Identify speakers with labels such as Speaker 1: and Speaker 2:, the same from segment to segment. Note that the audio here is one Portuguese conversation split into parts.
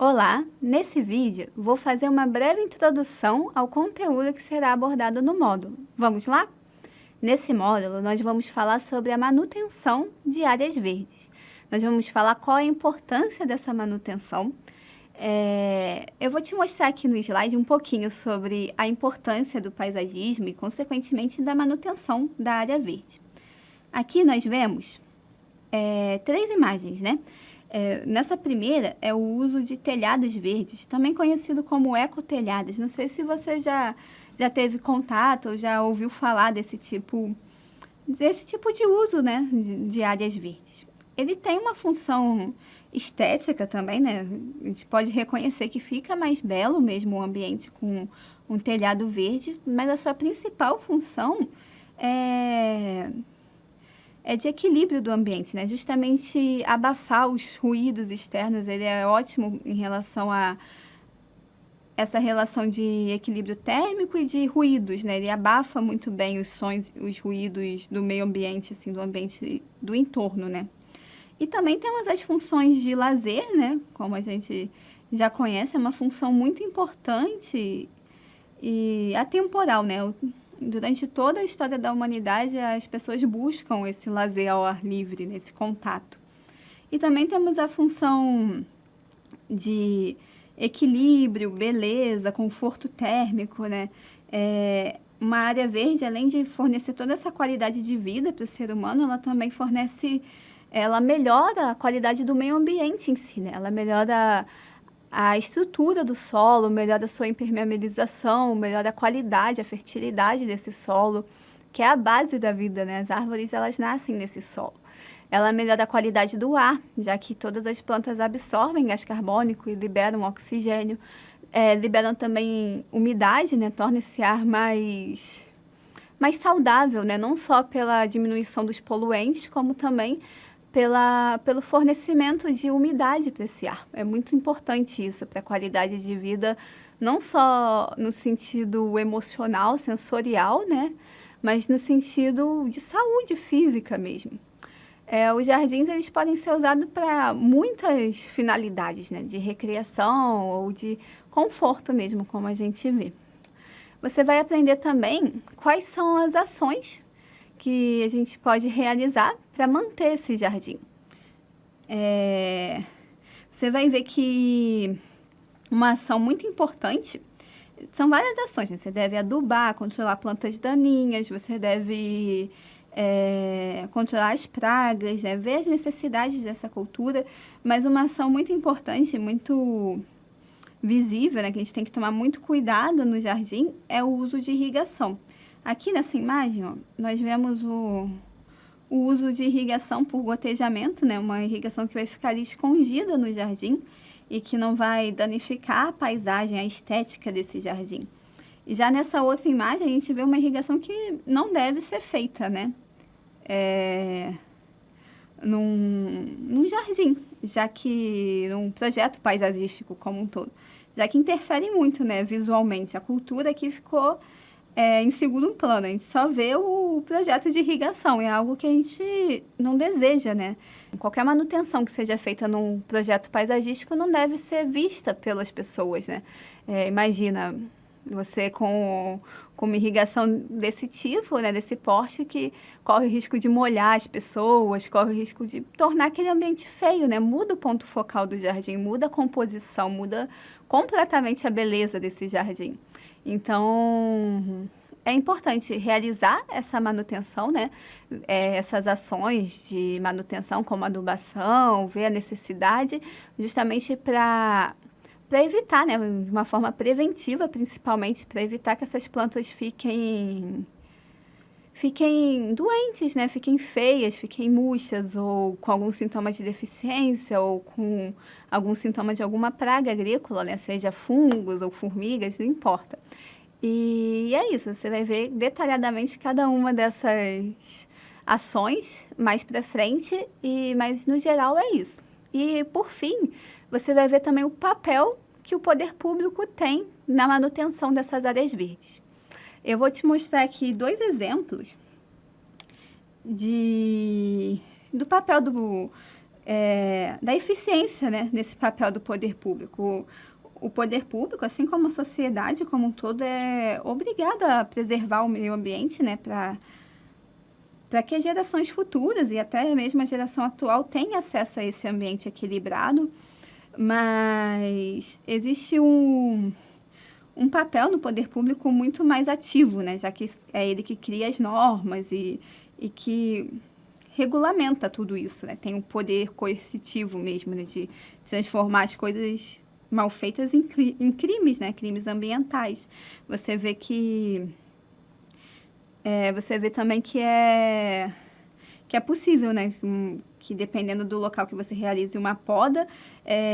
Speaker 1: Olá, nesse vídeo vou fazer uma breve introdução ao conteúdo que será abordado no módulo. Vamos lá? Nesse módulo nós vamos falar sobre a manutenção de áreas verdes. Nós vamos falar qual a importância dessa manutenção. Eu vou te mostrar aqui no slide um pouquinho sobre a importância do paisagismo e, consequentemente, da manutenção da área verde. Aqui nós vemos três imagens, né? Nessa primeira é o uso de telhados verdes, também conhecido como ecotelhados. Não sei se você já teve contato ou já ouviu falar desse tipo de uso, né, de áreas verdes. Ele tem uma função estética também, né? A gente pode reconhecer que fica mais belo mesmo o ambiente com um telhado verde, mas a sua principal função é de equilíbrio do ambiente, né? Justamente abafar os ruídos externos. Ele é ótimo em relação a essa relação de equilíbrio térmico e de ruídos, né? Ele abafa muito bem os sons, os ruídos do meio ambiente, assim, do ambiente do entorno, né? E também temos as funções de lazer, né? Como a gente já conhece, é uma função muito importante e atemporal, né? Durante toda a história da humanidade, as pessoas buscam esse lazer ao ar livre, nesse contato. E também temos a função de equilíbrio, beleza, conforto térmico, né? Uma área verde, além de fornecer toda essa qualidade de vida para o ser humano, ela melhora a qualidade do meio ambiente em si, né? Ela melhora a estrutura do solo, melhora a sua impermeabilização, melhora a qualidade, a fertilidade desse solo, que é a base da vida, né? As árvores, elas nascem nesse solo. Ela melhora a qualidade do ar, já que todas as plantas absorvem gás carbônico e liberam oxigênio. Liberam também umidade, né? Torna esse ar mais saudável, né? Não só pela diminuição dos poluentes, como também pelo fornecimento de umidade para esse ar. É muito importante isso para a qualidade de vida, não só no sentido emocional, sensorial, né? Mas no sentido de saúde física mesmo. Os jardins, eles podem ser usados para muitas finalidades, né? De recreação ou de conforto mesmo, como a gente vê. Você vai aprender também quais são as ações que a gente pode realizar para manter esse jardim. Você vai ver que uma ação muito importante são várias ações, né? Você deve adubar, controlar plantas daninhas, você deve controlar as pragas, né? Ver as necessidades dessa cultura, mas uma ação muito importante, muito visível, né? Que a gente tem que tomar muito cuidado no jardim, é o uso de irrigação. Aqui nessa imagem, ó, nós vemos o uso de irrigação por gotejamento, né? Uma irrigação que vai ficar ali escondida no jardim e que não vai danificar a paisagem, a estética desse jardim. E já nessa outra imagem, a gente vê uma irrigação que não deve ser feita, né? Num jardim, já que num projeto paisagístico como um todo, já que interfere muito, né, visualmente. A cultura aqui ficou em segundo plano, a gente só vê o projeto de irrigação, é algo que a gente não deseja, né? Qualquer manutenção que seja feita num projeto paisagístico não deve ser vista pelas pessoas, né? Imagina você com uma irrigação desse tipo, né, desse porte, que corre o risco de molhar as pessoas, corre o risco de tornar aquele ambiente feio, né? Muda o ponto focal do jardim, muda a composição, muda completamente a beleza desse jardim. Então, é importante realizar essa manutenção, né? Essas ações de manutenção, como adubação, ver a necessidade, justamente para evitar, né? De uma forma preventiva, principalmente, para evitar que essas plantas fiquem doentes, né? Fiquem feias, fiquem murchas, ou com algum sintoma de deficiência, ou com algum sintoma de alguma praga agrícola, né? Seja fungos ou formigas, não importa. E é isso, você vai ver detalhadamente cada uma dessas ações mais para frente, mas no geral é isso. E, por fim, você vai ver também o papel que o poder público tem na manutenção dessas áreas verdes. Eu vou te mostrar aqui 2 exemplos do papel da eficiência, né, nesse papel do poder público. O poder público, assim como a sociedade como um todo, é obrigada a preservar o meio ambiente, né, para que as gerações futuras e até mesmo a geração atual tenham acesso a esse ambiente equilibrado, mas existe um papel no poder público muito mais ativo, né, já que é ele que cria as normas e que regulamenta tudo isso, né, tem um poder coercitivo mesmo, né, de transformar as coisas mal feitas em crimes, né, crimes ambientais. Você vê também que é possível, né, que dependendo do local que você realize uma poda,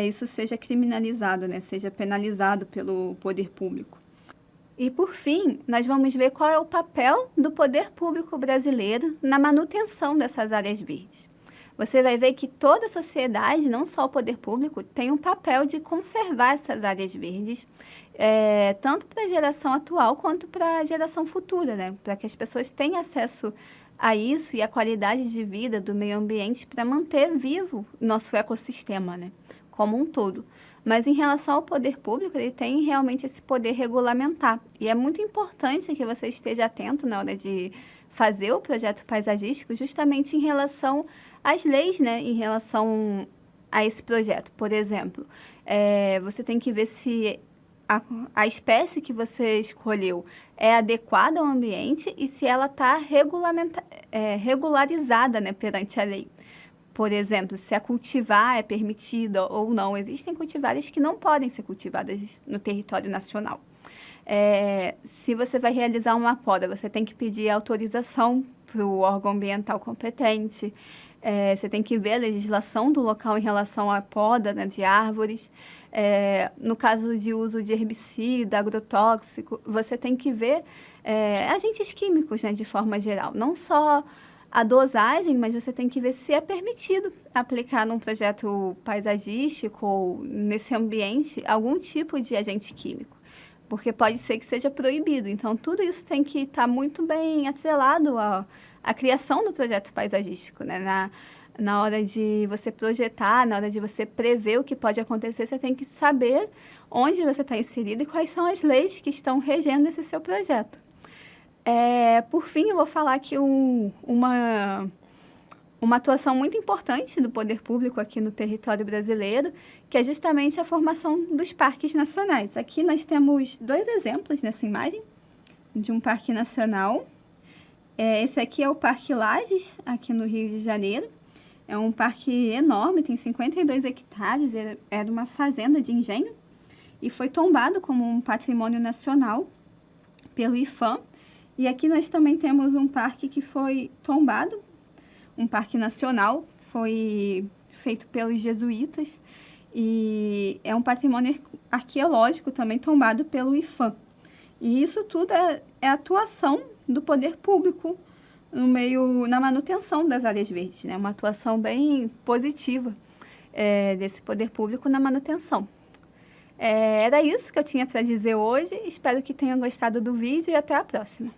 Speaker 1: isso seja criminalizado, né, seja penalizado pelo poder público. E, por fim, nós vamos ver qual é o papel do poder público brasileiro na manutenção dessas áreas verdes. Você vai ver que toda a sociedade, não só o poder público, tem um papel de conservar essas áreas verdes, tanto para a geração atual quanto para a geração futura, né? Para que as pessoas tenham acesso a isso e a qualidade de vida do meio ambiente para manter vivo nosso ecossistema, né? Como um todo. Mas em relação ao poder público, ele tem realmente esse poder regulamentar. E é muito importante que você esteja atento na hora de fazer o projeto paisagístico, justamente em relação às leis, né, em relação a esse projeto. Por exemplo, você tem que ver se a espécie que você escolheu é adequada ao ambiente e se ela está regularizada, né, perante a lei. Por exemplo, se a cultivar é permitida ou não. Existem cultivares que não podem ser cultivadas no território nacional. Se você vai realizar uma poda, você tem que pedir autorização para o órgão ambiental competente. Você tem que ver a legislação do local em relação à poda, né, de árvores. No caso de uso de herbicida, agrotóxico, você tem que ver agentes químicos, né, de forma geral. Não só a dosagem, mas você tem que ver se é permitido aplicar num projeto paisagístico ou nesse ambiente algum tipo de agente químico, porque pode ser que seja proibido. Então, tudo isso tem que estar muito bem atrelado à criação do projeto paisagístico, né? Na hora de você projetar, na hora de você prever o que pode acontecer, você tem que saber onde você está inserido e quais são as leis que estão regendo esse seu projeto. Por fim, eu vou falar aqui uma atuação muito importante do poder público aqui no território brasileiro, que é justamente a formação dos parques nacionais. Aqui nós temos 2 exemplos nessa imagem de um parque nacional. Esse aqui é o Parque Lages, aqui no Rio de Janeiro. É um parque enorme, tem 52 hectares, era uma fazenda de engenho e foi tombado como um patrimônio nacional pelo IPHAN. E aqui nós também temos um parque que foi tombado, um parque nacional, foi feito pelos jesuítas e é um patrimônio arqueológico também tombado pelo IPHAN. E isso tudo é atuação do poder público na manutenção das áreas verdes, né? Uma atuação bem positiva desse poder público na manutenção. Era isso que eu tinha para dizer hoje. Espero que tenham gostado do vídeo e até a próxima.